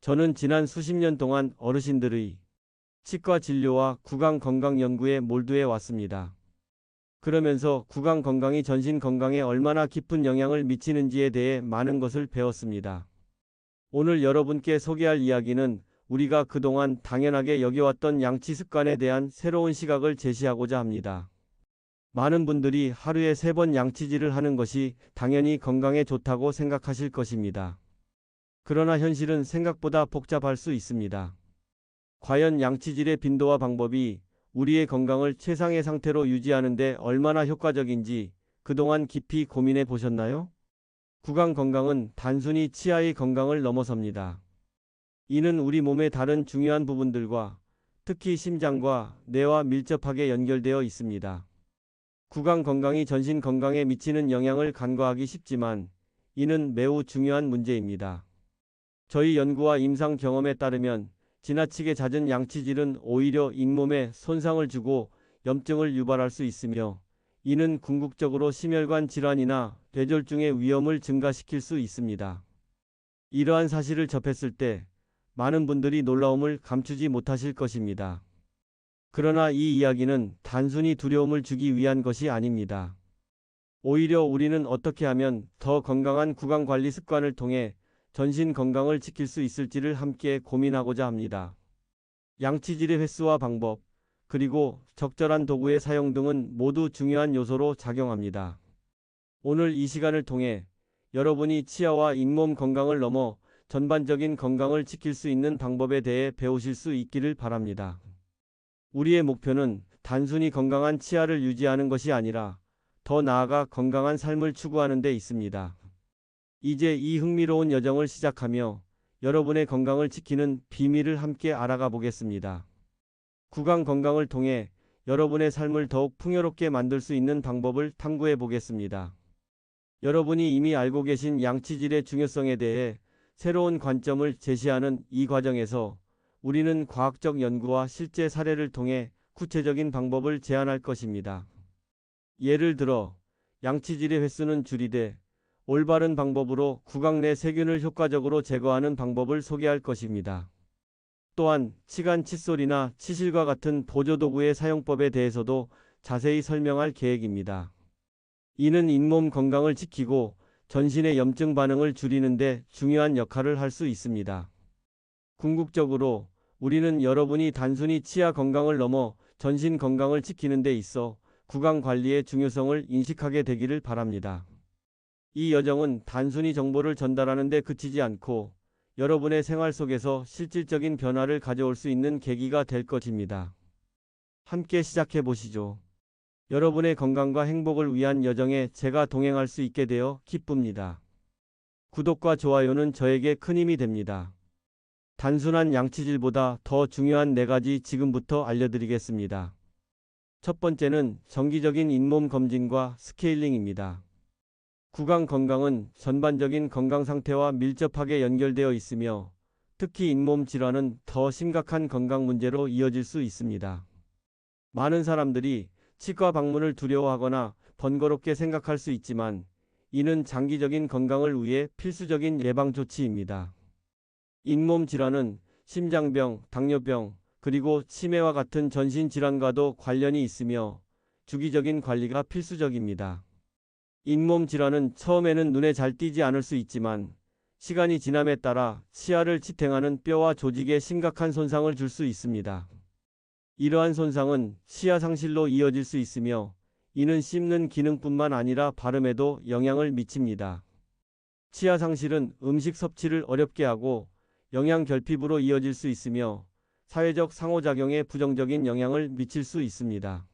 저는 지난 수십 년 동안 어르신들의 치과 진료와 구강 건강 연구에 몰두해 왔습니다. 그러면서 구강 건강이 전신 건강에 얼마나 깊은 영향을 미치는지에 대해 많은 것을 배웠습니다. 오늘 여러분께 소개할 이야기는 우리가 그동안 당연하게 여겨왔던 양치 습관에 대한 새로운 시각을 제시하고자 합니다. 많은 분들이 하루에 3번 양치질을 하는 것이 당연히 건강에 좋다고 생각하실 것입니다. 그러나 현실은 생각보다 복잡할 수 있습니다. 과연 양치질의 빈도와 방법이 우리의 건강을 최상의 상태로 유지하는 데 얼마나 효과적인지 그동안 깊이 고민해 보셨나요? 구강 건강은 단순히 치아의 건강을 넘어섭니다. 이는 우리 몸의 다른 중요한 부분들과 특히 심장과 뇌와 밀접하게 연결되어 있습니다. 구강 건강이 전신 건강에 미치는 영향을 간과하기 쉽지만 이는 매우 중요한 문제입니다. 저희 연구와 임상 경험에 따르면 지나치게 잦은 양치질은 오히려 잇몸에 손상을 주고 염증을 유발할 수 있으며 이는 궁극적으로 심혈관 질환이나 뇌졸중의 위험을 증가시킬 수 있습니다. 이러한 사실을 접했을 때 많은 분들이 놀라움을 감추지 못하실 것입니다. 그러나 이 이야기는 단순히 두려움을 주기 위한 것이 아닙니다. 오히려 우리는 어떻게 하면 더 건강한 구강 관리 습관을 통해 전신 건강을 지킬 수 있을지를 함께 고민하고자 합니다. 양치질의 횟수와 방법, 그리고 적절한 도구의 사용 등은 모두 중요한 요소로 작용합니다. 오늘 이 시간을 통해 여러분이 치아와 잇몸 건강을 넘어 전반적인 건강을 지킬 수 있는 방법에 대해 배우실 수 있기를 바랍니다. 우리의 목표는 단순히 건강한 치아를 유지하는 것이 아니라 더 나아가 건강한 삶을 추구하는 데 있습니다. 이제 이 흥미로운 여정을 시작하며 여러분의 건강을 지키는 비밀을 함께 알아가 보겠습니다. 구강 건강을 통해 여러분의 삶을 더욱 풍요롭게 만들 수 있는 방법을 탐구해 보겠습니다. 여러분이 이미 알고 계신 양치질의 중요성에 대해 새로운 관점을 제시하는 이 과정에서 우리는 과학적 연구와 실제 사례를 통해 구체적인 방법을 제안할 것입니다. 예를 들어 양치질의 횟수는 줄이되 올바른 방법으로 구강 내 세균을 효과적으로 제거하는 방법을 소개할 것입니다. 또한 치간 칫솔이나 치실과 같은 보조도구의 사용법에 대해서도 자세히 설명할 계획입니다. 이는 잇몸 건강을 지키고 전신의 염증 반응을 줄이는 데 중요한 역할을 할 수 있습니다. 궁극적으로 우리는 여러분이 단순히 치아 건강을 넘어 전신 건강을 지키는 데 있어 구강 관리의 중요성을 인식하게 되기를 바랍니다. 이 여정은 단순히 정보를 전달하는 데 그치지 않고 여러분의 생활 속에서 실질적인 변화를 가져올 수 있는 계기가 될 것입니다. 함께 시작해 보시죠. 여러분의 건강과 행복을 위한 여정에 제가 동행할 수 있게 되어 기쁩니다. 구독과 좋아요는 저에게 큰 힘이 됩니다. 단순한 양치질보다 더 중요한 4가지 지금부터 알려드리겠습니다. 첫 번째는 정기적인 잇몸 검진과 스케일링입니다. 구강 건강은 전반적인 건강 상태와 밀접하게 연결되어 있으며 특히 잇몸 질환은 더 심각한 건강 문제로 이어질 수 있습니다. 많은 사람들이 치과 방문을 두려워하거나 번거롭게 생각할 수 있지만 이는 장기적인 건강을 위해 필수적인 예방 조치입니다. 잇몸 질환은 심장병, 당뇨병, 그리고 치매와 같은 전신 질환과도 관련이 있으며 주기적인 관리가 필수적입니다. 잇몸 질환은 처음에는 눈에 잘 띄지 않을 수 있지만 시간이 지남에 따라 치아를 지탱하는 뼈와 조직에 심각한 손상을 줄 수 있습니다. 이러한 손상은 치아 상실로 이어질 수 있으며 이는 씹는 기능뿐만 아니라 발음에도 영향을 미칩니다. 치아 상실은 음식 섭취를 어렵게 하고 영양 결핍으로 이어질 수 있으며 사회적 상호작용에 부정적인 영향을 미칠 수 있습니다.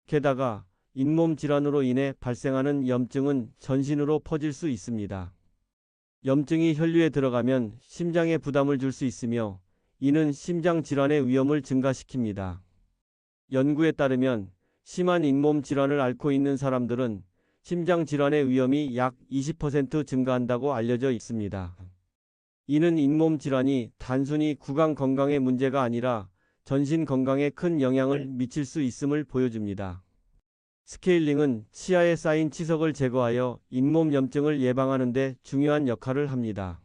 게다가 잇몸 질환으로 인해 발생하는 염증은 전신으로 퍼질 수 있습니다. 염증이 혈류에 들어가면 심장에 부담을 줄 수 있으며 이는 심장 질환의 위험을 증가시킵니다. 연구에 따르면 심한 잇몸 질환을 앓고 있는 사람들은 심장 질환의 위험이 약 20% 증가한다고 알려져 있습니다. 이는 잇몸 질환이 단순히 구강 건강의 문제가 아니라 전신 건강에 큰 영향을 미칠 수 있음을 보여줍니다. 스케일링은 치아에 쌓인 치석을 제거하여 잇몸 염증을 예방하는 데 중요한 역할을 합니다.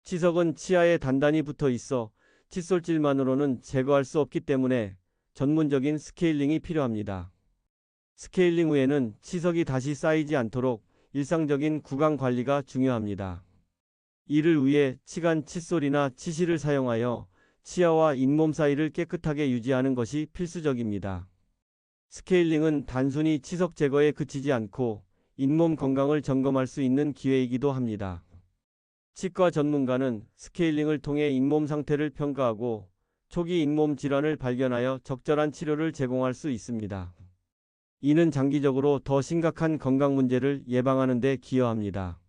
치석은 치아에 단단히 붙어 있어 칫솔질만으로는 제거할 수 없기 때문에 전문적인 스케일링이 필요합니다. 스케일링 후에는 치석이 다시 쌓이지 않도록 일상적인 구강 관리가 중요합니다. 이를 위해 치간 칫솔이나 치실을 사용하여 치아와 잇몸 사이를 깨끗하게 유지하는 것이 필수적입니다. 스케일링은 단순히 치석 제거에 그치지 않고 잇몸 건강을 점검할 수 있는 기회이기도 합니다. 치과 전문가는 스케일링을 통해 잇몸 상태를 평가하고 초기 잇몸 질환을 발견하여 적절한 치료를 제공할 수 있습니다. 이는 장기적으로 더 심각한 건강 문제를 예방하는 데 기여합니다.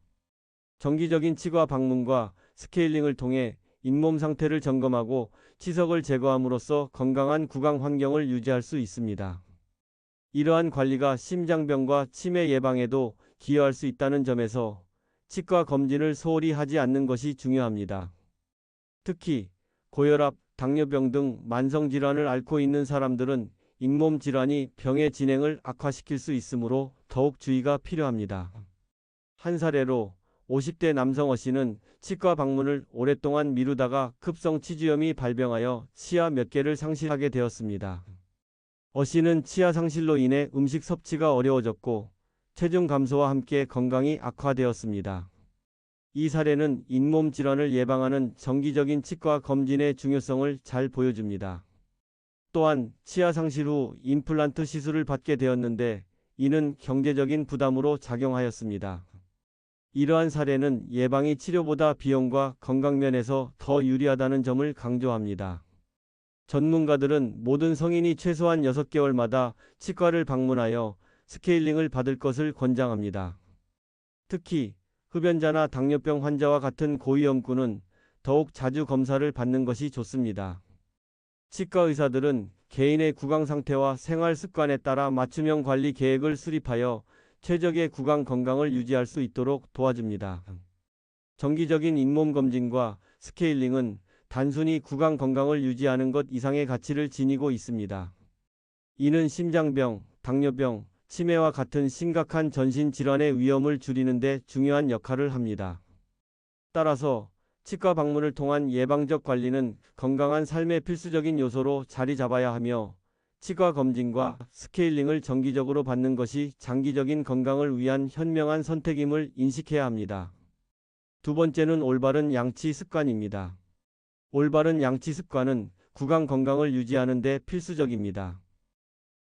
정기적인 치과 방문과 스케일링을 통해 잇몸 상태를 점검하고 치석을 제거함으로써 건강한 구강 환경을 유지할 수 있습니다. 이러한 관리가 심장병과 치매 예방에도 기여할 수 있다는 점에서 치과 검진을 소홀히 하지 않는 것이 중요합니다. 특히 고혈압, 당뇨병 등 만성질환을 앓고 있는 사람들은 잇몸 질환이 병의 진행을 악화시킬 수 있으므로 더욱 주의가 필요합니다. 한 사례로 50대 남성 어 씨는 치과 방문을 오랫동안 미루다가 급성 치주염이 발병하여 치아 몇 개를 상실하게 되었습니다. 어 씨는 치아 상실로 인해 음식 섭취가 어려워졌고 체중 감소와 함께 건강이 악화되었습니다. 이 사례는 잇몸 질환을 예방하는 정기적인 치과 검진의 중요성을 잘 보여줍니다. 또한 치아 상실 후 임플란트 시술을 받게 되었는데 이는 경제적인 부담으로 작용하였습니다. 이러한 사례는 예방이 치료보다 비용과 건강 면에서 더 유리하다는 점을 강조합니다. 전문가들은 모든 성인이 최소한 6개월마다 치과를 방문하여 스케일링을 받을 것을 권장합니다. 특히 흡연자나 당뇨병 환자와 같은 고위험군은 더욱 자주 검사를 받는 것이 좋습니다. 치과 의사들은 개인의 구강 상태와 생활 습관에 따라 맞춤형 관리 계획을 수립하여 최적의 구강 건강을 유지할 수 있도록 도와줍니다. 정기적인 잇몸 검진과 스케일링은 단순히 구강 건강을 유지하는 것 이상의 가치를 지니고 있습니다. 이는 심장병, 당뇨병, 치매와 같은 심각한 전신 질환의 위험을 줄이는 데 중요한 역할을 합니다. 따라서 치과 방문을 통한 예방적 관리는 건강한 삶의 필수적인 요소로 자리 잡아야 하며 치과 검진과 스케일링을 정기적으로 받는 것이 장기적인 건강을 위한 현명한 선택임을 인식해야 합니다. 두 번째는 올바른 양치 습관입니다. 올바른 양치 습관은 구강 건강을 유지하는 데 필수적입니다.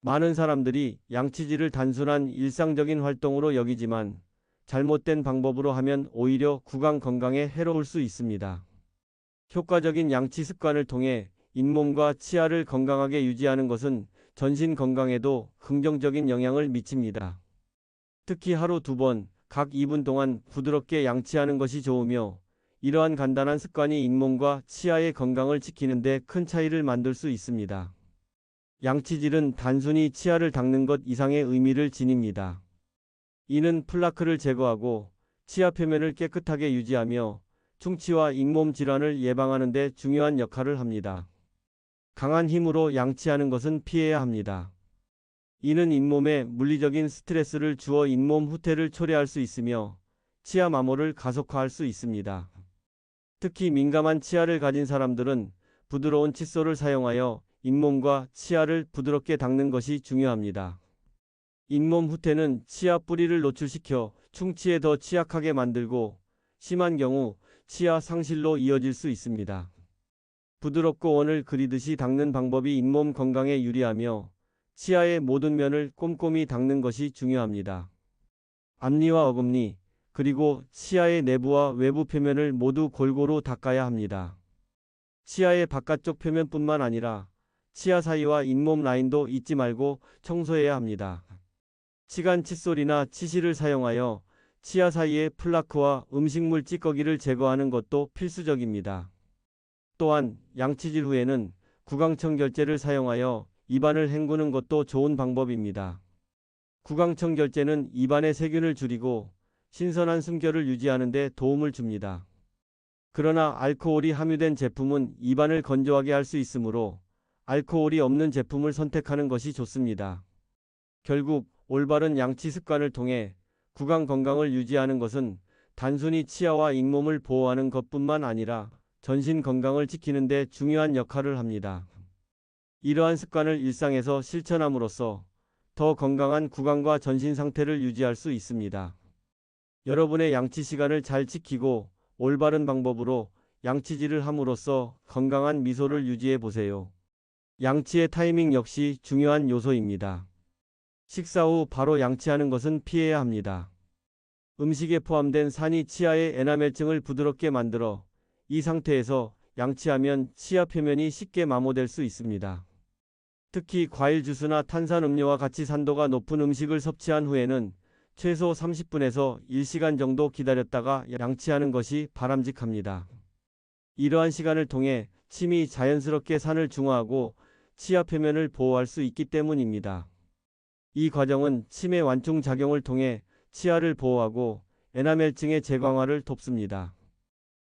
많은 사람들이 양치질을 단순한 일상적인 활동으로 여기지만 잘못된 방법으로 하면 오히려 구강 건강에 해로울 수 있습니다. 효과적인 양치 습관을 통해 잇몸과 치아를 건강하게 유지하는 것은 전신 건강에도 긍정적인 영향을 미칩니다. 특히 하루 2번, 각 2분 동안 부드럽게 양치하는 것이 좋으며 이러한 간단한 습관이 잇몸과 치아의 건강을 지키는 데 큰 차이를 만들 수 있습니다. 양치질은 단순히 치아를 닦는 것 이상의 의미를 지닙니다. 이는 플라크를 제거하고 치아 표면을 깨끗하게 유지하며 충치와 잇몸 질환을 예방하는 데 중요한 역할을 합니다. 강한 힘으로 양치하는 것은 피해야 합니다. 이는 잇몸에 물리적인 스트레스를 주어 잇몸 후퇴를 초래할 수 있으며 치아 마모를 가속화할 수 있습니다. 특히 민감한 치아를 가진 사람들은 부드러운 칫솔을 사용하여 잇몸과 치아를 부드럽게 닦는 것이 중요합니다. 잇몸 후퇴는 치아 뿌리를 노출시켜 충치에 더 취약하게 만들고 심한 경우 치아 상실로 이어질 수 있습니다. 부드럽고 원을 그리듯이 닦는 방법이 잇몸 건강에 유리하며 치아의 모든 면을 꼼꼼히 닦는 것이 중요합니다. 앞니와 어금니, 그리고 치아의 내부와 외부 표면을 모두 골고루 닦아야 합니다. 치아의 바깥쪽 표면뿐만 아니라 치아 사이와 잇몸 라인도 잊지 말고 청소해야 합니다. 치간 칫솔이나 치실을 사용하여 치아 사이의 플라크와 음식물 찌꺼기를 제거하는 것도 필수적입니다. 또한 양치질 후에는 구강청 결제를 사용하여 입안을 헹구는 것도 좋은 방법입니다. 구강청 결제는 입안의 세균을 줄이고 신선한 숨결을 유지하는 데 도움을 줍니다. 그러나 알코올이 함유된 제품은 입안을 건조하게 할 수 있으므로 알코올이 없는 제품을 선택하는 것이 좋습니다. 결국 올바른 양치 습관을 통해 구강 건강을 유지하는 것은 단순히 치아와 잇몸을 보호하는 것뿐만 아니라 전신 건강을 지키는 데 중요한 역할을 합니다. 이러한 습관을 일상에서 실천함으로써 더 건강한 구강과 전신 상태를 유지할 수 있습니다. 여러분의 양치 시간을 잘 지키고 올바른 방법으로 양치질을 함으로써 건강한 미소를 유지해 보세요. 양치의 타이밍 역시 중요한 요소입니다. 식사 후 바로 양치하는 것은 피해야 합니다. 음식에 포함된 산이 치아의 에나멜층을 부드럽게 만들어 이 상태에서 양치하면 치아 표면이 쉽게 마모될 수 있습니다. 특히 과일 주스나 탄산음료와 같이 산도가 높은 음식을 섭취한 후에는 최소 30분에서 1시간 정도 기다렸다가 양치하는 것이 바람직합니다. 이러한 시간을 통해 침이 자연스럽게 산을 중화하고 치아 표면을 보호할 수 있기 때문입니다. 이 과정은 침의 완충 작용을 통해 치아를 보호하고 에나멜층의 재광화를 돕습니다.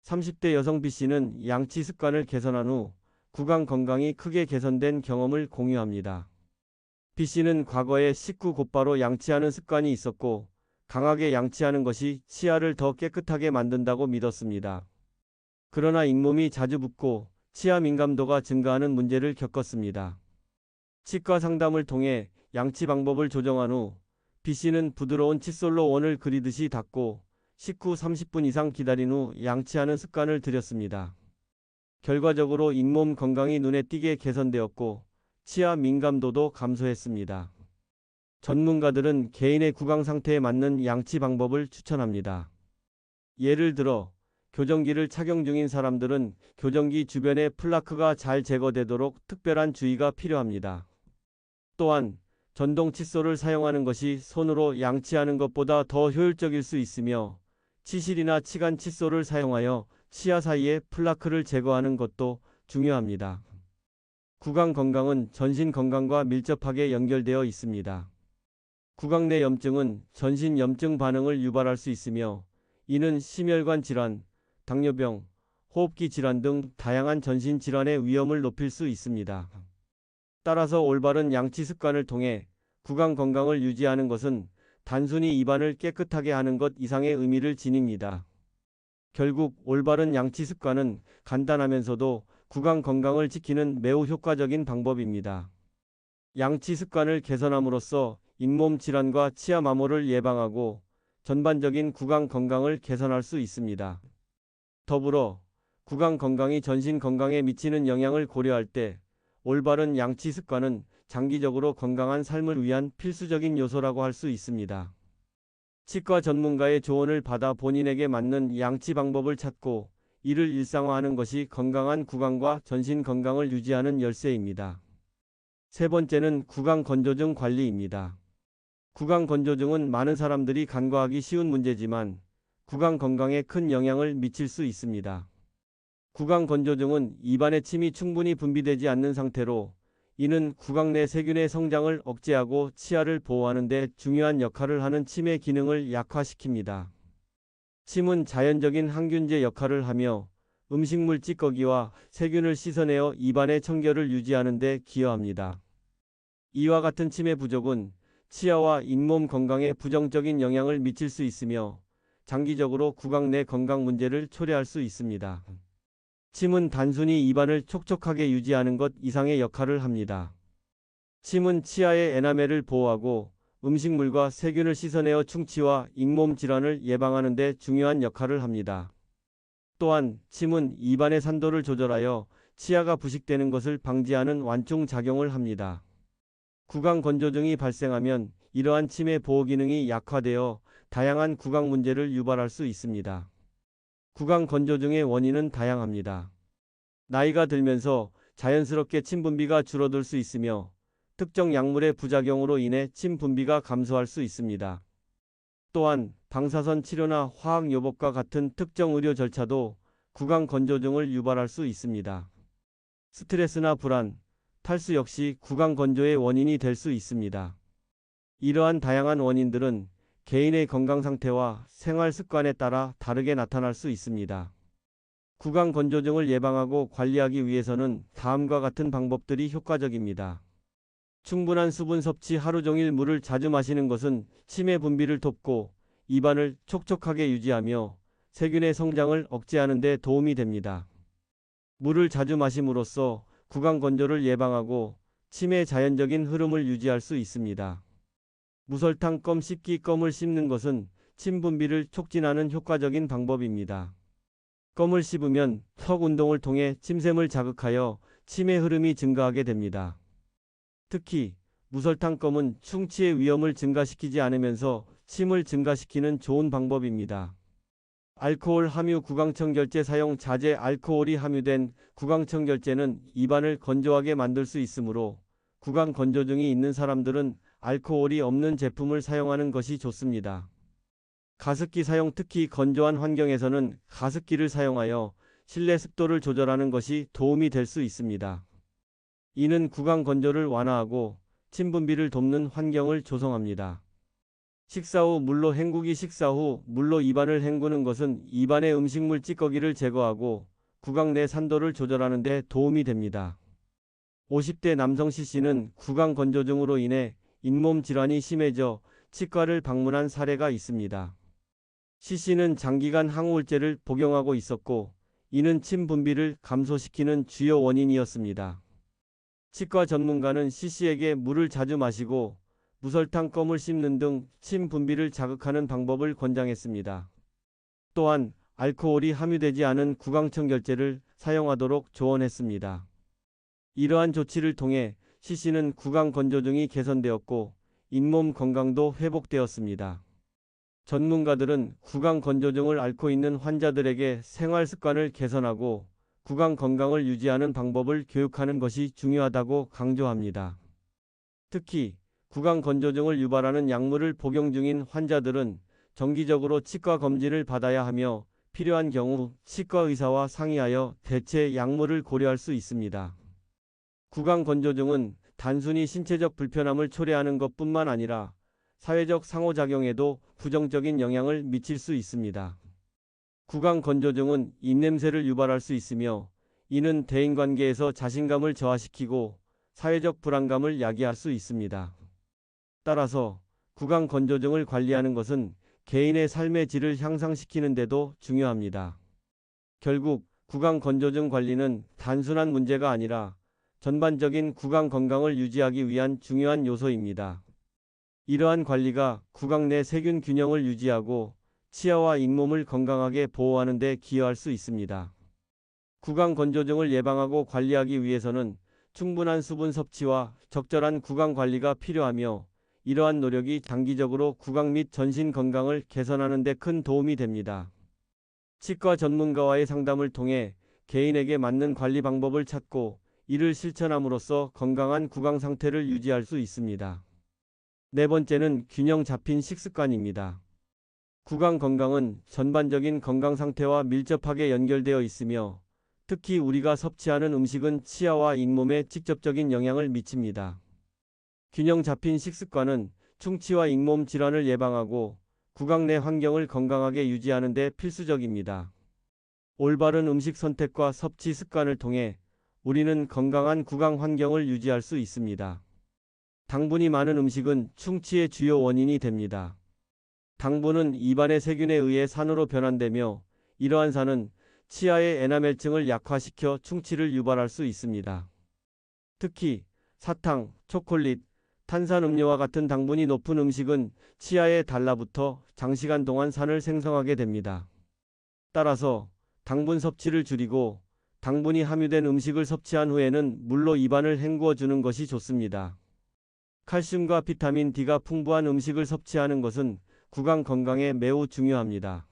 30대 여성 B씨는 양치 습관을 개선한 후 구강 건강이 크게 개선된 경험을 공유합니다. B씨는 과거에 식후 곧바로 양치하는 습관이 있었고 강하게 양치하는 것이 치아를 더 깨끗하게 만든다고 믿었습니다. 그러나 잇몸이 자주 붓고 치아 민감도가 증가하는 문제를 겪었습니다. 치과 상담을 통해 양치 방법을 조정한 후 B씨는 부드러운 칫솔로 원을 그리듯이 닦고 식후 30분 이상 기다린 후 양치하는 습관을 들였습니다. 결과적으로 잇몸 건강이 눈에 띄게 개선되었고 치아 민감도도 감소했습니다. 전문가들은 개인의 구강 상태에 맞는 양치 방법을 추천합니다. 예를 들어 교정기를 착용 중인 사람들은 교정기 주변의 플라크가 잘 제거되도록 특별한 주의가 필요합니다. 또한 전동 칫솔을 사용하는 것이 손으로 양치하는 것보다 더 효율적일 수 있으며 치실이나 치간 칫솔을 사용하여 치아 사이의 플라크를 제거하는 것도 중요합니다. 구강 건강은 전신 건강과 밀접하게 연결되어 있습니다. 구강 내 염증은 전신 염증 반응을 유발할 수 있으며 이는 심혈관 질환, 당뇨병, 호흡기 질환 등 다양한 전신 질환의 위험을 높일 수 있습니다. 따라서 올바른 양치 습관을 통해 구강 건강을 유지하는 것은 단순히 입안을 깨끗하게 하는 것 이상의 의미를 지닙니다. 결국 올바른 양치 습관은 간단하면서도 구강 건강을 지키는 매우 효과적인 방법입니다. 양치 습관을 개선함으로써 잇몸 질환과 치아 마모를 예방하고 전반적인 구강 건강을 개선할 수 있습니다. 더불어 구강 건강이 전신 건강에 미치는 영향을 고려할 때 올바른 양치 습관은 장기적으로 건강한 삶을 위한 필수적인 요소라고 할 수 있습니다. 치과 전문가의 조언을 받아 본인에게 맞는 양치 방법을 찾고 이를 일상화하는 것이 건강한 구강과 전신 건강을 유지하는 열쇠입니다. 세 번째는 구강 건조증 관리입니다. 구강 건조증은 많은 사람들이 간과하기 쉬운 문제지만 구강 건강에 큰 영향을 미칠 수 있습니다. 구강 건조증은 입안에 침이 충분히 분비되지 않는 상태로 이는 구강 내 세균의 성장을 억제하고 치아를 보호하는 데 중요한 역할을 하는 침의 기능을 약화시킵니다. 침은 자연적인 항균제 역할을 하며 음식물 찌꺼기와 세균을 씻어내어 입안의 청결을 유지하는 데 기여합니다. 이와 같은 침의 부족은 치아와 잇몸 건강에 부정적인 영향을 미칠 수 있으며 장기적으로 구강 내 건강 문제를 초래할 수 있습니다. 침은 단순히 입안을 촉촉하게 유지하는 것 이상의 역할을 합니다. 침은 치아의 에나멜을 보호하고 음식물과 세균을 씻어내어 충치와 잇몸 질환을 예방하는 데 중요한 역할을 합니다. 또한 침은 입안의 산도를 조절하여 치아가 부식되는 것을 방지하는 완충 작용을 합니다. 구강 건조증이 발생하면 이러한 침의 보호 기능이 약화되어 다양한 구강 문제를 유발할 수 있습니다. 구강 건조증의 원인은 다양합니다. 나이가 들면서 자연스럽게 침 분비가 줄어들 수 있으며 특정 약물의 부작용으로 인해 침 분비가 감소할 수 있습니다. 또한 방사선 치료나 화학 요법과 같은 특정 의료 절차도 구강 건조증을 유발할 수 있습니다. 스트레스나 불안, 탈수 역시 구강 건조의 원인이 될 수 있습니다. 이러한 다양한 원인들은 개인의 건강 상태와 생활 습관에 따라 다르게 나타날 수 있습니다. 구강 건조증을 예방하고 관리하기 위해서는 다음과 같은 방법들이 효과적입니다. 충분한 수분 섭취, 하루 종일 물을 자주 마시는 것은 침의 분비를 돕고 입안을 촉촉하게 유지하며 세균의 성장을 억제하는 데 도움이 됩니다. 물을 자주 마심으로써 구강 건조를 예방하고 침의 자연적인 흐름을 유지할 수 있습니다. 무설탕 껌 씹기. 껌을 씹는 것은 침 분비를 촉진하는 효과적인 방법입니다. 껌을 씹으면 턱 운동을 통해 침샘을 자극하여 침의 흐름이 증가하게 됩니다. 특히 무설탕 껌은 충치의 위험을 증가시키지 않으면서 침을 증가시키는 좋은 방법입니다. 알코올 함유 구강청결제 사용 자제. 알코올이 함유된 구강청결제는 입안을 건조하게 만들 수 있으므로 구강 건조증이 있는 사람들은 알코올이 없는 제품을 사용하는 것이 좋습니다. 가습기 사용. 특히 건조한 환경에서는 가습기를 사용하여 실내 습도를 조절하는 것이 도움이 될 수 있습니다. 이는 구강 건조를 완화하고 침 분비를 돕는 환경을 조성합니다. 식사 후 물로 헹구기. 식사 후 물로 입안을 헹구는 것은 입안의 음식물 찌꺼기를 제거하고 구강 내 산도를 조절하는 데 도움이 됩니다. 50대 남성 C씨는 구강 건조증으로 인해 잇몸 질환이 심해져 치과를 방문한 사례가 있습니다. C씨는 장기간 항우울제를 복용하고 있었고 이는 침 분비를 감소시키는 주요 원인이었습니다. 치과 전문가는 C씨에게 물을 자주 마시고 무설탕 껌을 씹는 등 침 분비를 자극하는 방법을 권장했습니다. 또한 알코올이 함유되지 않은 구강청결제를 사용하도록 조언했습니다. 이러한 조치를 통해 C씨는 구강 건조증이 개선되었고 잇몸 건강도 회복되었습니다. 전문가들은 구강 건조증을 앓고 있는 환자들에게 생활 습관을 개선하고 구강 건강을 유지하는 방법을 교육하는 것이 중요하다고 강조합니다. 특히 구강 건조증을 유발하는 약물을 복용 중인 환자들은 정기적으로 치과 검진을 받아야 하며 필요한 경우 치과 의사와 상의하여 대체 약물을 고려할 수 있습니다. 구강 건조증은 단순히 신체적 불편함을 초래하는 것뿐만 아니라 사회적 상호작용에도 부정적인 영향을 미칠 수 있습니다. 구강 건조증은 입냄새를 유발할 수 있으며 이는 대인관계에서 자신감을 저하시키고 사회적 불안감을 야기할 수 있습니다. 따라서 구강 건조증을 관리하는 것은 개인의 삶의 질을 향상시키는 데도 중요합니다. 결국 구강 건조증 관리는 단순한 문제가 아니라 전반적인 구강 건강을 유지하기 위한 중요한 요소입니다. 이러한 관리가 구강 내 세균 균형을 유지하고 치아와 잇몸을 건강하게 보호하는 데 기여할 수 있습니다. 구강 건조증을 예방하고 관리하기 위해서는 충분한 수분 섭취와 적절한 구강 관리가 필요하며 이러한 노력이 장기적으로 구강 및 전신 건강을 개선하는 데 큰 도움이 됩니다. 치과 전문가와의 상담을 통해 개인에게 맞는 관리 방법을 찾고 이를 실천함으로써 건강한 구강 상태를 유지할 수 있습니다. 네 번째는 균형 잡힌 식습관입니다. 구강 건강은 전반적인 건강 상태와 밀접하게 연결되어 있으며 특히 우리가 섭취하는 음식은 치아와 잇몸에 직접적인 영향을 미칩니다. 균형 잡힌 식습관은 충치와 잇몸 질환을 예방하고 구강 내 환경을 건강하게 유지하는 데 필수적입니다. 올바른 음식 선택과 섭취 습관을 통해 우리는 건강한 구강 환경을 유지할 수 있습니다. 당분이 많은 음식은 충치의 주요 원인이 됩니다. 당분은 입안의 세균에 의해 산으로 변환되며 이러한 산은 치아의 에나멜층을 약화시켜 충치를 유발할 수 있습니다. 특히 사탕, 초콜릿, 탄산음료와 같은 당분이 높은 음식은 치아에 달라붙어 장시간 동안 산을 생성하게 됩니다. 따라서 당분 섭취를 줄이고 당분이 함유된 음식을 섭취한 후에는 물로 입안을 헹구어 주는 것이 좋습니다. 칼슘과 비타민 D가 풍부한 음식을 섭취하는 것은 구강 건강에 매우 중요합니다.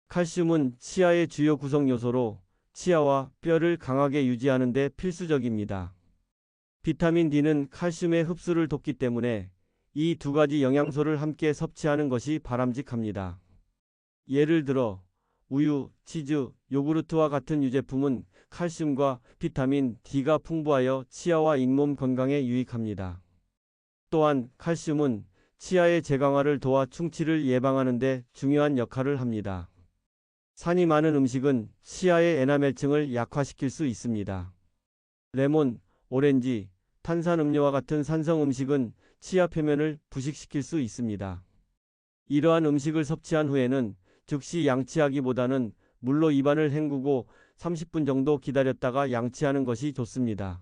칼슘은 치아의 주요 구성 요소로 치아와 뼈를 강하게 유지하는 데 필수적입니다. 비타민 D는 칼슘의 흡수를 돕기 때문에 이 두 가지 영양소를 함께 섭취하는 것이 바람직합니다. 예를 들어 우유, 치즈, 요구르트와 같은 유제품은 칼슘과 비타민 D가 풍부하여 치아와 잇몸 건강에 유익합니다. 또한 칼슘은 치아의 재강화를 도와 충치를 예방하는 데 중요한 역할을 합니다. 산이 많은 음식은 치아의 에나멜층을 약화시킬 수 있습니다. 레몬, 오렌지, 탄산음료와 같은 산성 음식은 치아 표면을 부식시킬 수 있습니다. 이러한 음식을 섭취한 후에는 즉시 양치하기보다는 물로 입안을 헹구고 30분 정도 기다렸다가 양치하는 것이 좋습니다.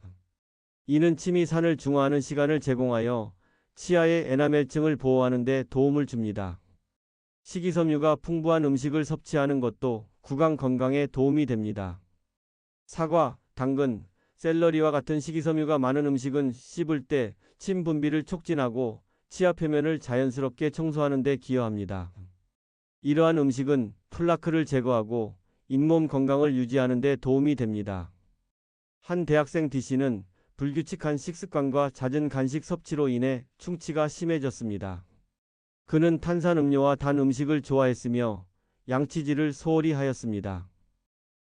이는 침이 산을 중화하는 시간을 제공하여 치아의 에나멜층을 보호하는 데 도움을 줍니다. 식이섬유가 풍부한 음식을 섭취하는 것도 구강 건강에 도움이 됩니다. 사과, 당근, 샐러리와 같은 식이섬유가 많은 음식은 씹을 때 침 분비를 촉진하고 치아 표면을 자연스럽게 청소하는 데 기여합니다. 이러한 음식은 플라크를 제거하고 잇몸 건강을 유지하는 데 도움이 됩니다. 한 대학생 D씨는 불규칙한 식습관과 잦은 간식 섭취로 인해 충치가 심해졌습니다. 그는 탄산음료와 단 음식을 좋아했으며 양치질을 소홀히 하였습니다.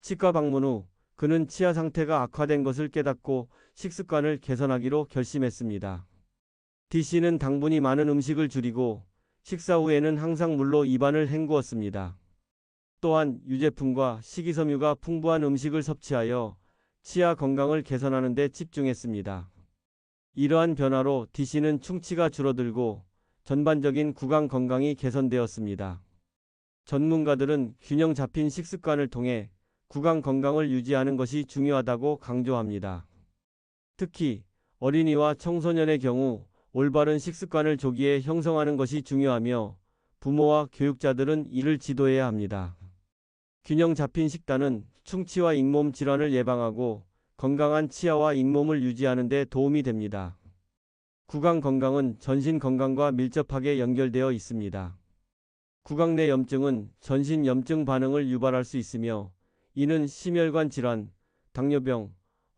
치과 방문 후 그는 치아 상태가 악화된 것을 깨닫고 식습관을 개선하기로 결심했습니다. D씨는 당분이 많은 음식을 줄이고 식사 후에는 항상 물로 입안을 헹구었습니다. 또한 유제품과 식이섬유가 풍부한 음식을 섭취하여 치아 건강을 개선하는 데 집중했습니다. 이러한 변화로 D씨는 충치가 줄어들고 전반적인 구강 건강이 개선되었습니다. 전문가들은 균형 잡힌 식습관을 통해 구강 건강을 유지하는 것이 중요하다고 강조합니다. 특히 어린이와 청소년의 경우 올바른 식습관을 조기에 형성하는 것이 중요하며 부모와 교육자들은 이를 지도해야 합니다. 균형 잡힌 식단은 충치와 잇몸 질환을 예방하고 건강한 치아와 잇몸을 유지하는 데 도움이 됩니다. 구강 건강은 전신 건강과 밀접하게 연결되어 있습니다. 구강 내 염증은 전신 염증 반응을 유발할 수 있으며 이는 심혈관 질환, 당뇨병,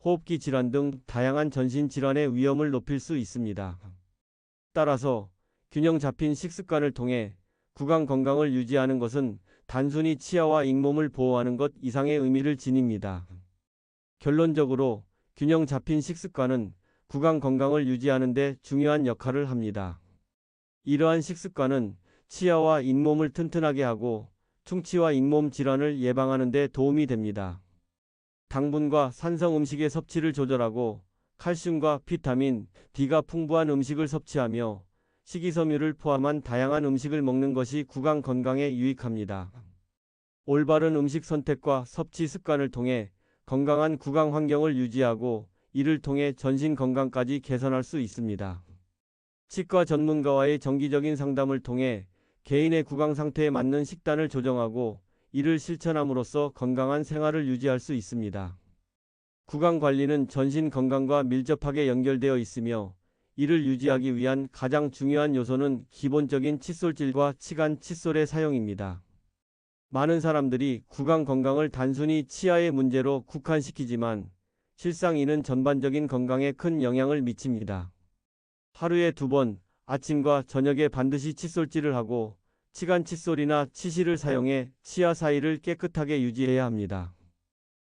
호흡기 질환 등 다양한 전신 질환의 위험을 높일 수 있습니다. 따라서 균형 잡힌 식습관을 통해 구강 건강을 유지하는 것은 단순히 치아와 잇몸을 보호하는 것 이상의 의미를 지닙니다. 결론적으로 균형 잡힌 식습관은 구강 건강을 유지하는 데 중요한 역할을 합니다. 이러한 식습관은 치아와 잇몸을 튼튼하게 하고 충치와 잇몸 질환을 예방하는 데 도움이 됩니다. 당분과 산성 음식의 섭취를 조절하고 칼슘과 비타민, D가 풍부한 음식을 섭취하며 식이섬유를 포함한 다양한 음식을 먹는 것이 구강 건강에 유익합니다. 올바른 음식 선택과 섭취 습관을 통해 건강한 구강 환경을 유지하고 이를 통해 전신 건강까지 개선할 수 있습니다. 치과 전문가와의 정기적인 상담을 통해 개인의 구강 상태에 맞는 식단을 조정하고 이를 실천함으로써 건강한 생활을 유지할 수 있습니다. 구강 관리는 전신 건강과 밀접하게 연결되어 있으며 이를 유지하기 위한 가장 중요한 요소는 기본적인 칫솔질과 치간 칫솔의 사용입니다. 많은 사람들이 구강 건강을 단순히 치아의 문제로 국한시키지만 실상 이는 전반적인 건강에 큰 영향을 미칩니다. 하루에 2번, 아침과 저녁에 반드시 칫솔질을 하고 치간 칫솔이나 치실을 사용해 치아 사이를 깨끗하게 유지해야 합니다.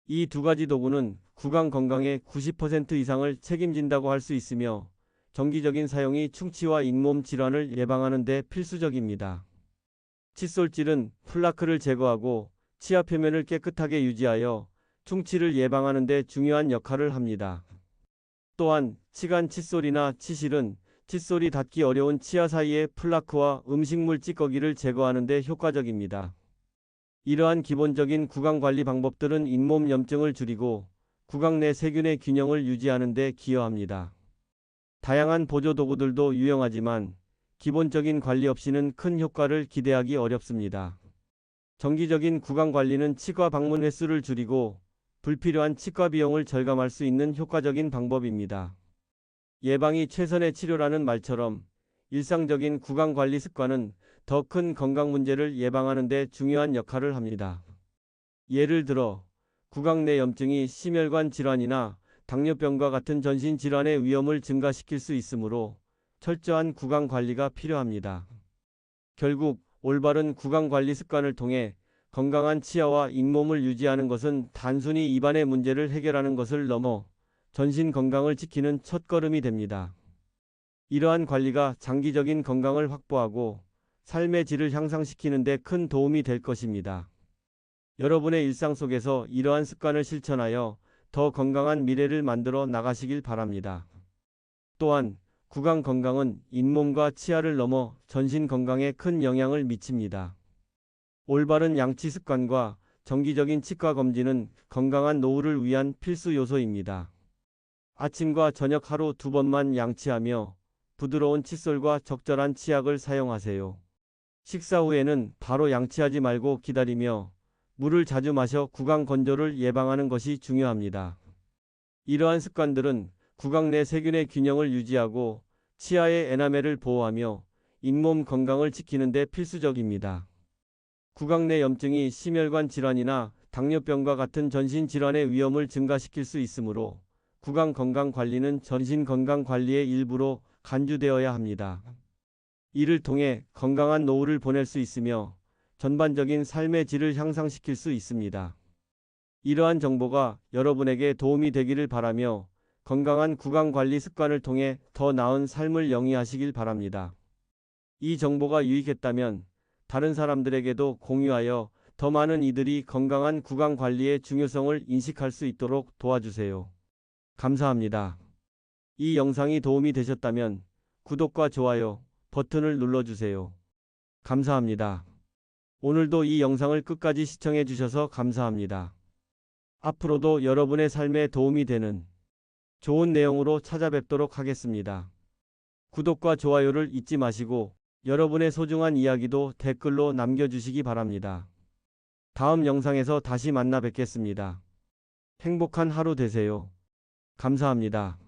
이 두 가지 도구는 구강 건강의 90% 이상을 책임진다고 할 수 있으며 정기적인 사용이 충치와 잇몸 질환을 예방하는 데 필수적입니다. 칫솔질은 플라크를 제거하고 치아 표면을 깨끗하게 유지하여 충치를 예방하는 데 중요한 역할을 합니다. 또한 치간 칫솔이나 치실은 칫솔이 닿기 어려운 치아 사이의 플라크와 음식물 찌꺼기를 제거하는 데 효과적입니다. 이러한 기본적인 구강 관리 방법들은 잇몸 염증을 줄이고 구강 내 세균의 균형을 유지하는 데 기여합니다. 다양한 보조 도구들도 유용하지만 기본적인 관리 없이는 큰 효과를 기대하기 어렵습니다. 정기적인 구강 관리는 치과 방문 횟수를 줄이고 불필요한 치과 비용을 절감할 수 있는 효과적인 방법입니다. 예방이 최선의 치료라는 말처럼 일상적인 구강 관리 습관은 더 큰 건강 문제를 예방하는 데 중요한 역할을 합니다. 예를 들어 구강 내 염증이 심혈관 질환이나 당뇨병과 같은 전신 질환의 위험을 증가시킬 수 있으므로 철저한 구강 관리가 필요합니다. 결국 올바른 구강 관리 습관을 통해 건강한 치아와 잇몸을 유지하는 것은 단순히 입안의 문제를 해결하는 것을 넘어 전신 건강을 지키는 첫걸음이 됩니다. 이러한 관리가 장기적인 건강을 확보하고 삶의 질을 향상시키는 데 큰 도움이 될 것입니다. 여러분의 일상 속에서 이러한 습관을 실천하여 더 건강한 미래를 만들어 나가시길 바랍니다. 또한 구강 건강은 잇몸과 치아를 넘어 전신 건강에 큰 영향을 미칩니다. 올바른 양치 습관과 정기적인 치과 검진은 건강한 노후를 위한 필수 요소입니다. 아침과 저녁 하루 2번만 양치하며 부드러운 칫솔과 적절한 치약을 사용하세요. 식사 후에는 바로 양치하지 말고 기다리며 물을 자주 마셔 구강 건조를 예방하는 것이 중요합니다. 이러한 습관들은 구강 내 세균의 균형을 유지하고 치아의 에나멜을 보호하며 잇몸 건강을 지키는 데 필수적입니다. 구강 내 염증이 심혈관 질환이나 당뇨병과 같은 전신 질환의 위험을 증가시킬 수 있으므로 구강 건강 관리는 전신 건강 관리의 일부로 간주되어야 합니다. 이를 통해 건강한 노후를 보낼 수 있으며 전반적인 삶의 질을 향상시킬 수 있습니다. 이러한 정보가 여러분에게 도움이 되기를 바라며 건강한 구강 관리 습관을 통해 더 나은 삶을 영위하시길 바랍니다. 이 정보가 유익했다면 다른 사람들에게도 공유하여 더 많은 이들이 건강한 구강 관리의 중요성을 인식할 수 있도록 도와주세요. 감사합니다. 이 영상이 도움이 되셨다면 구독과 좋아요 버튼을 눌러주세요. 감사합니다. 오늘도 이 영상을 끝까지 시청해 주셔서 감사합니다. 앞으로도 여러분의 삶에 도움이 되는 좋은 내용으로 찾아뵙도록 하겠습니다. 구독과 좋아요를 잊지 마시고 여러분의 소중한 이야기도 댓글로 남겨주시기 바랍니다. 다음 영상에서 다시 만나 뵙겠습니다. 행복한 하루 되세요. 감사합니다.